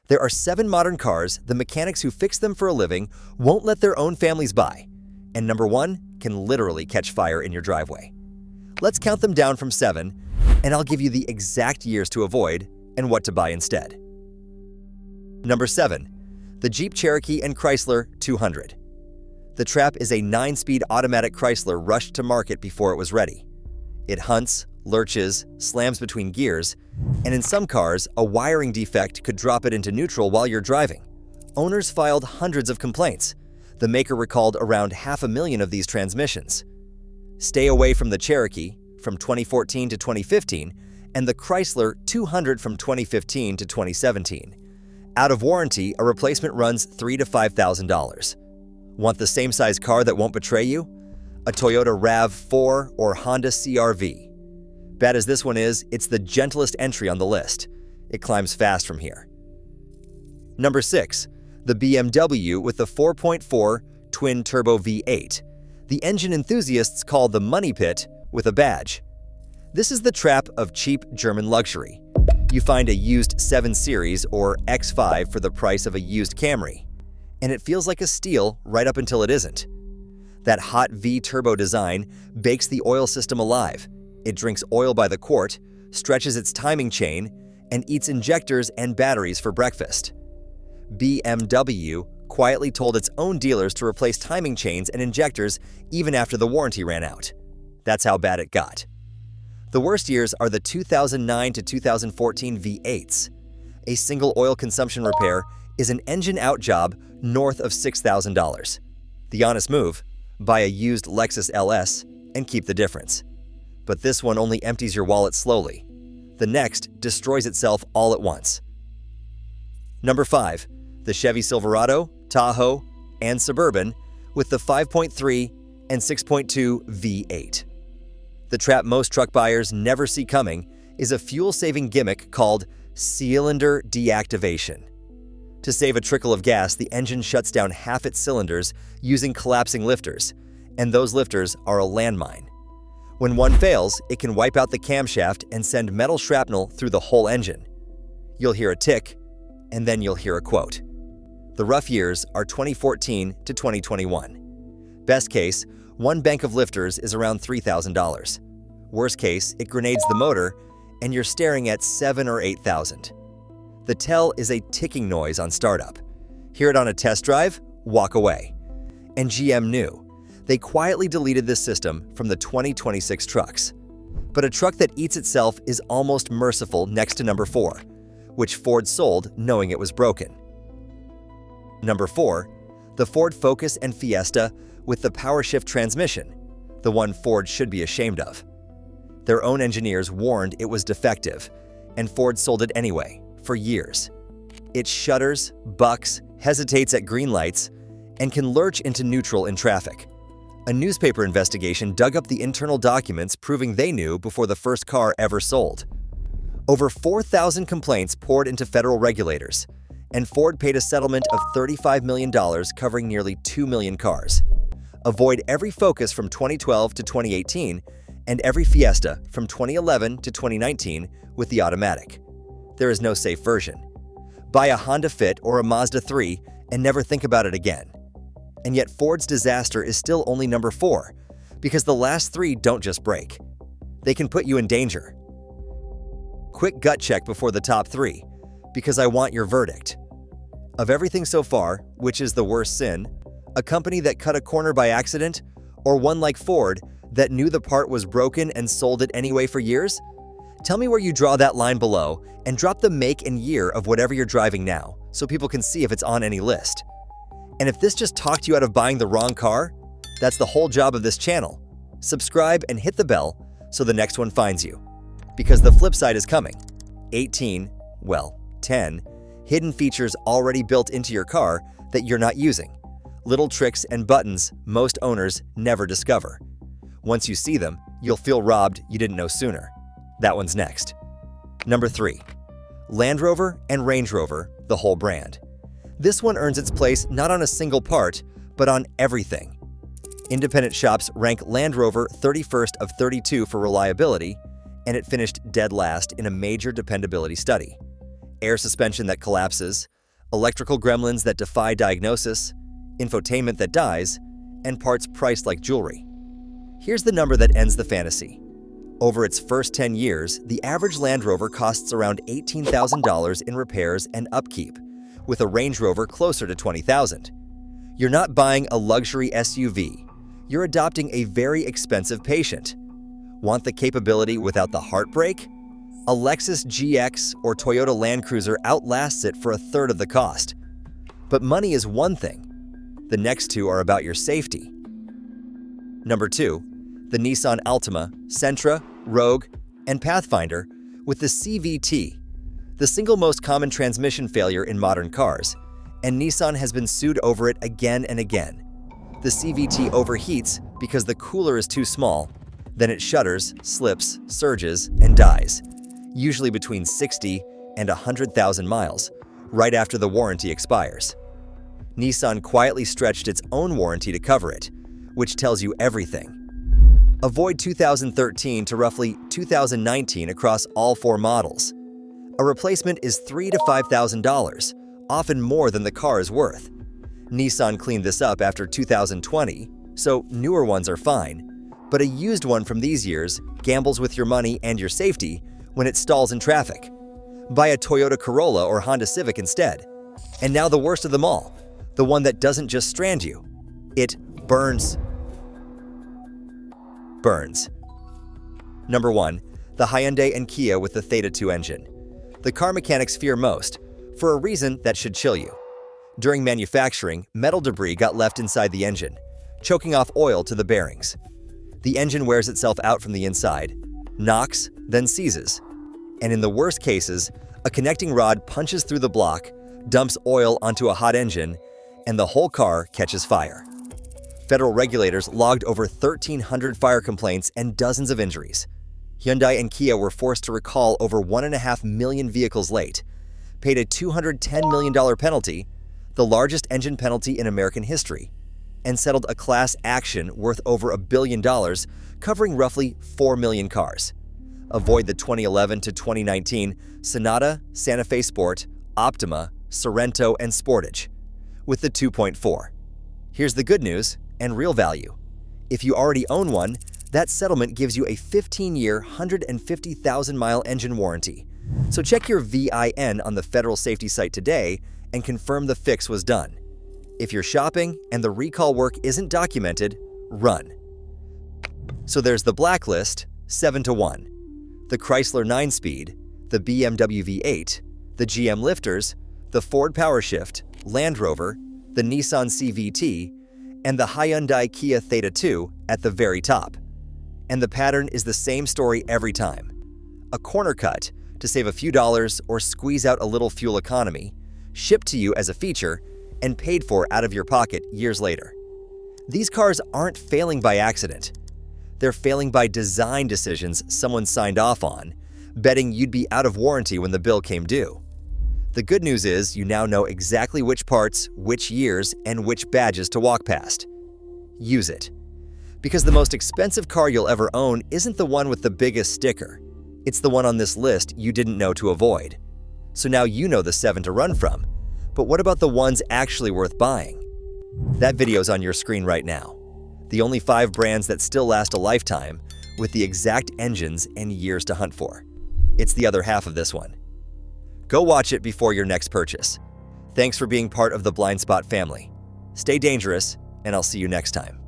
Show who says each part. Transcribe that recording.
Speaker 1: There are 7 modern cars the mechanics who fix them for a living won't let their own families buy, and number 1 can literally catch fire in your driveway. Let's count them down from 7, and I'll give you the exact years to avoid and what to buy instead. Number 7. The Jeep Cherokee and Chrysler 200. The Trap is a 9-speed automatic Chrysler rushed to market before it was ready. It hunts, lurches, slams between gears, and in some cars, a wiring defect could drop it into neutral while you're driving. Owners filed hundreds of complaints. The maker recalled around 500,000 of these transmissions. Stay away from the Cherokee from 2014 to 2015 and the Chrysler 200 from 2015 to 2017. Out of warranty, a replacement runs $3,000 to $5,000. Want the same size car that won't betray you? A Toyota RAV4 or Honda CR-V. Bad as this one is, it's the gentlest entry on the list. It climbs fast from here. Number 6. The BMW with the 4.4 twin-turbo V8. The engine enthusiasts call the Money Pit with a badge. This is the Trap of cheap German luxury. You find a used 7 Series or X5 for the price of a used Camry. And it feels like a steal right up until it isn't. That hot V-turbo design bakes the oil system alive. It drinks oil by the quart, stretches its timing chain, and eats injectors and batteries for breakfast. BMW quietly told its own dealers to replace timing chains and injectors even after the warranty ran out. That's how bad it got. The worst years are the 2009 to 2014 V8s. A single oil consumption repair is an engine-out job north of $6,000. The honest move? Buy a used Lexus LS and keep the difference. But this one only empties your wallet slowly. The next destroys itself all at once. Number 5. The Chevy Silverado, Tahoe, and Suburban with the 5.3 and 6.2 V8. The trap most truck buyers never see coming is a fuel-saving gimmick called cylinder deactivation. To save a trickle of gas, the engine shuts down half its cylinders using collapsing lifters, and those lifters are a landmine. When one fails, it can wipe out the camshaft and send metal shrapnel through the whole engine. You'll hear a tick, and then you'll hear a quote. The rough years are 2014 to 2021. Best case, one bank of lifters is around $3,000. Worst case, it grenades the motor, and you're staring at $7,000 or $8,000. The tell is a ticking noise on startup. Hear it on a test drive, walk away. And GM knew. They quietly deleted this system from the 2026 trucks. But a truck that eats itself is almost merciful next to number 4, which Ford sold knowing it was broken. Number 4, the Ford Focus and Fiesta with the power-shift transmission, the one Ford should be ashamed of. Their own engineers warned it was defective, and Ford sold it anyway, for years. It shudders, bucks, hesitates at green lights, and can lurch into neutral in traffic. A newspaper investigation dug up the internal documents proving they knew before the first car ever sold. Over 4,000 complaints poured into federal regulators, and Ford paid a settlement of $35 million covering nearly 2 million cars. Avoid every Focus from 2012 to 2018 and every Fiesta from 2011 to 2019 with the automatic. There is no safe version. Buy a Honda Fit or a Mazda 3 and never think about it again. And yet Ford's disaster is still only number 4, because the last 3 don't just break. They can put you in danger. Quick gut check before the top 3, because I want your verdict. Of everything so far, which is the worst sin? A company that cut a corner by accident, or one like Ford that knew the part was broken and sold it anyway for years? Tell me where you draw that line below and drop the make and year of whatever you're driving now so people can see if it's on any list. And if this just talked you out of buying the wrong car, that's the whole job of this channel. Subscribe and hit the bell so the next one finds you. Because the flip side is coming. 10 hidden features already built into your car that you're not using. Little tricks and buttons most owners never discover. Once you see them, you'll feel robbed you didn't know sooner. That one's next. Number 3. Land Rover and Range Rover, the whole brand. This one earns its place not on a single part, but on everything. Independent shops rank Land Rover 31st of 32 for reliability, and it finished dead last in a major dependability study. Air suspension that collapses, electrical gremlins that defy diagnosis, infotainment that dies, and parts priced like jewelry. Here's the number that ends the fantasy. Over its first 10 years, the average Land Rover costs around $18,000 in repairs and upkeep, with a Range Rover closer to $20,000. You're not buying a luxury SUV. You're adopting a very expensive patient. Want the capability without the heartbreak? A Lexus GX or Toyota Land Cruiser outlasts it for a third of the cost. But money is one thing. The next two are about your safety. Number 2. The Nissan Altima, Sentra, Rogue, and Pathfinder with the CVT, the single most common transmission failure in modern cars, and Nissan has been sued over it again and again. The CVT overheats because the cooler is too small, then it shudders, slips, surges, and dies, usually between 60 and 100,000 miles, right after the warranty expires. Nissan quietly stretched its own warranty to cover it, which tells you everything. Avoid 2013 to roughly 2019 across all 4 models. A replacement is $3,000 to $5,000, often more than the car is worth. Nissan cleaned this up after 2020, so newer ones are fine, but a used one from these years gambles with your money and your safety when it stalls in traffic. Buy a Toyota Corolla or Honda Civic instead. And now the worst of them all, the one that doesn't just strand you, it burns. Number 1. The Hyundai and Kia with the Theta 2 engine. The car mechanics fear most, for a reason that should chill you. During manufacturing, metal debris got left inside the engine, choking off oil to the bearings. The engine wears itself out from the inside, knocks, then seizes. And in the worst cases, a connecting rod punches through the block, dumps oil onto a hot engine, and the whole car catches fire. Federal regulators logged over 1,300 fire complaints and dozens of injuries. Hyundai and Kia were forced to recall over 1.5 million vehicles late, paid a $210 million penalty, the largest engine penalty in American history, and settled a class action worth over $1 billion, covering roughly 4 million cars. Avoid the 2011 to 2019 Sonata, Santa Fe Sport, Optima, Sorento, and Sportage with the 2.4. Here's the good news and real value. If you already own one, that settlement gives you a 15-year, 150,000-mile engine warranty. So check your VIN on the federal safety site today and confirm the fix was done. If you're shopping and the recall work isn't documented, run. So there's the Blacklist, 7-1, the Chrysler 9-speed, the BMW V8, the GM lifters, the Ford PowerShift, Land Rover, the Nissan CVT, and the Hyundai Kia Theta 2 at the very top. And the pattern is the same story every time. A corner cut to save a few dollars or squeeze out a little fuel economy, shipped to you as a feature, and paid for out of your pocket years later. These cars aren't failing by accident. They're failing by design decisions someone signed off on, betting you'd be out of warranty when the bill came due. The good news is you now know exactly which parts, which years, and which badges to walk past. Use it. Because the most expensive car you'll ever own isn't the one with the biggest sticker. It's the one on this list you didn't know to avoid. So now you know the 7 to run from. But what about the ones actually worth buying? That video's on your screen right now. The only 5 brands that still last a lifetime, with the exact engines and years to hunt for. It's the other half of this one. Go watch it before your next purchase. Thanks for being part of the Blind Spot family. Stay dangerous, and I'll see you next time.